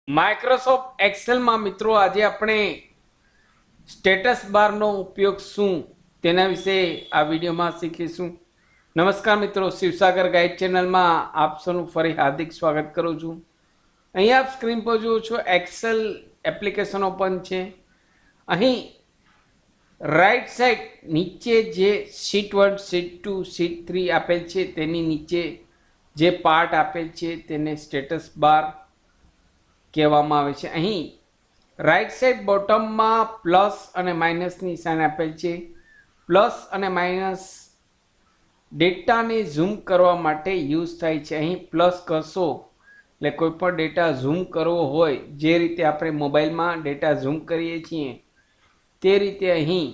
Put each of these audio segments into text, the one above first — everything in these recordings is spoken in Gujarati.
માઇક્રોસોફ્ટ એક્સેલમાં મિત્રો આજે આપણે સ્ટેટસ બારનો ઉપયોગ શું તેના વિશે આ વિડીયોમાં શીખીશું. નમસ્કાર મિત્રો, શિવસાગર ગાઈડ ચેનલમાં આપ સૌનું ફરી હાર્દિક સ્વાગત કરું છું. અહીં આપ સ્ક્રીન પર જુઓ છો એક્સેલ એપ્લિકેશન ઓપન છે. અહીં રાઈટ સાઈડ નીચે જે શીટ 1, શીટ 2, શીટ 3 આપેલ છે તેની નીચે જે પાર્ટ આપેલ છે તેને સ્ટેટસ બાર કહેવામાં આવે છે. અહીં રાઈટ સાઈડ બોટમમાં પ્લસ અને માઇનસની સાઇન આપેલ છે. પ્લસ અને માઇનસ ડેટાને ઝૂમ કરવા માટે યુઝ થાય છે. અહીં પ્લસ કરશો એટલે કોઈ પણ ડેટા ઝૂમ કરવો હોય, જે રીતે આપણે મોબાઈલમાં ડેટા ઝૂમ કરીએ છીએ તે રીતે અહીં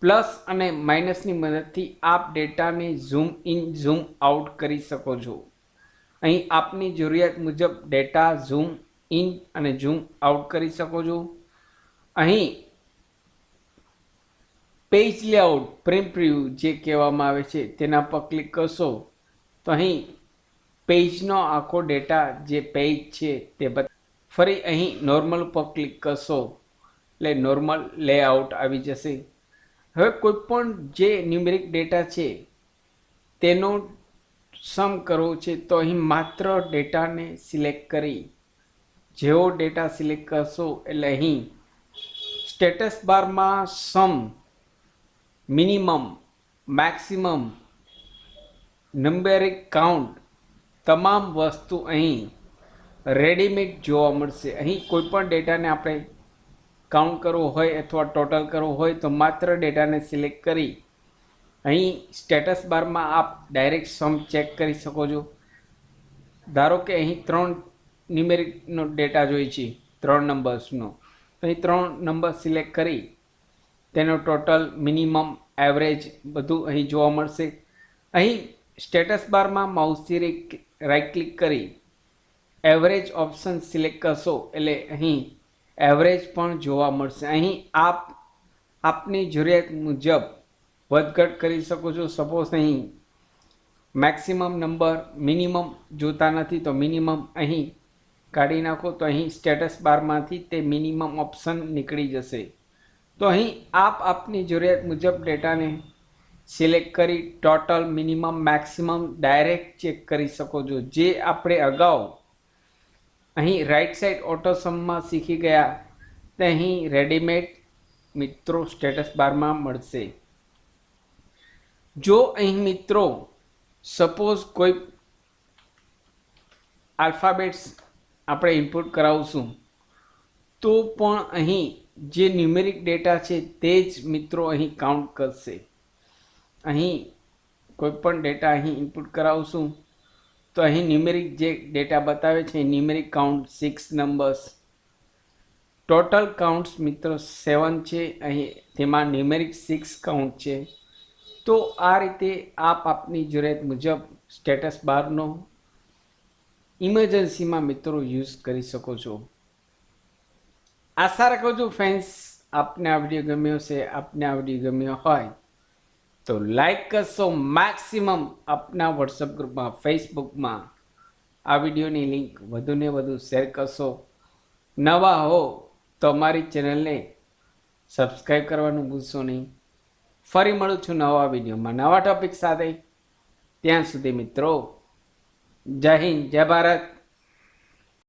પ્લસ અને માઇનસની મદદથી આપ ડેટાને ઝૂમ ઇન ઝૂમ આઉટ કરી શકો છો. અહીં આપની જરૂરિયાત મુજબ ડેટા ઝૂમ ઇન અને ઝૂમ આઉટ કરી શકો છો. અહીં પેજ લેઆઉટ પ્રિવ્યૂ જે કહેવામાં આવે છે તેના પર ક્લિક કરશો તો અહીં પેજનો આખો ડેટા જે પેજ છે તે ફરી અહીં નોર્મલ ઉપર ક્લિક કરશો એટલે નોર્મલ લેઆઉટ આવી જશે. હવે કોઈ પણ જે ન્યુમેરિક ડેટા છે તેનો સમ કરવો છે તો અહીં માત્ર ડેટાને સિલેક્ટ કરી જેવો ડેટા સિલેક્ટ કરશો એટલે અહીં સ્ટેટસ બારમાં સમ, મિનિમમ, મેક્સિમમ, નંબરિક કાઉન્ટ તમામ વસ્તુ અહીં રેડીમેડ જોવા મળશે. અહીં કોઈપણ ડેટાને આપણે કાઉન્ટ કરવો હોય અથવા ટોટલ કરવો હોય તો માત્ર ડેટાને સિલેક્ટ કરી અહીં સ્ટેટસ બારમાં આપ ડાયરેક્ટ સમ ચેક કરી શકો છો. ધારો કે અહીં 3 ન્યુમેરિકનો ડેટા જોઈએ છે, 3 નંબર્સનો, તો અહીં 3 નંબર સિલેક્ટ કરી તેનો ટોટલ, મિનિમમ, એવરેજ બધું અહીં જોવા મળશે. અહીં સ્ટેટસ બારમાં માઉસથી રાઈટ ક્લિક કરી એવરેજ ઓપ્શન સિલેક્ટ કરશો એટલે અહીં એવરેજ પણ જોવા મળશે. અહીં આપની જરૂરિયાત મુજબ વધઘટ કરી શકો છો. સપોઝ અહીં મેક્સિમમ નંબર, મિનિમમ જોતા નથી તો મિનિમમ અહીં કાઢી નાખો તો અહીં સ્ટેટસ બારમાંથી તે મિનિમમ ઓપ્શન નીકળી જશે. તો અહીં આપની જરૂરિયાત મુજબ ડેટાને સિલેક્ટ કરી total, minimum, maximum direct check કરી શકો છો. જે આપણે અગાઉ અહીં રાઈટ સાઈડ ઓટો સમમાં શીખી ગયા તે અહીં રેડીમેડ મિત્રો સ્ટેટસ બારમાં મળશે. જો અહીં મિત્રો સપોઝ કોઈ આલ્ફાબેટ્સ આપણે ઇનપુટ કરાવશું તો પણ અહીં જે ન્યુમેરિક ડેટા છે તે જ મિત્રો અહીં કાઉન્ટ કરશે. અહીં કોઈ પણ ડેટા અહીં ઇનપુટ કરાવશું તો અહીં ન્યુમેરિક જે ડેટા બતાવે છે numeric count 6 numbers, total counts મિત્રો 7 છે. અહીં તેમાં ન્યુમેરિક 6 કાઉન્ટ છે. તો આ રીતે આપની જરૂરિયાત મુજબ સ્ટેટસ બારનો ઇમરજન્સીમાં મિત્રો યુઝ કરી શકો છો. આશા રાખું છું ફ્રેન્ડ્સ આપને આ વિડીયો ગમ્યો છે. આપને આ વિડીયો ગમ્યો હોય તો લાઈક કરશો, મેક્સિમમ આપના વોટ્સઅપ ગ્રુપમાં, ફેસબુકમાં આ વિડીયોની લિંક વધુને વધુ શેર કરશો. નવા હો તો અમારી ચેનલને સબસ્ક્રાઈબ કરવાનું ભૂલશો નહીં. ફરી મળું છું નવા વિડીયોમાં નવા ટોપિક સાથે. ત્યાં સુધી મિત્રો જય હિન્દ, જય ભારત.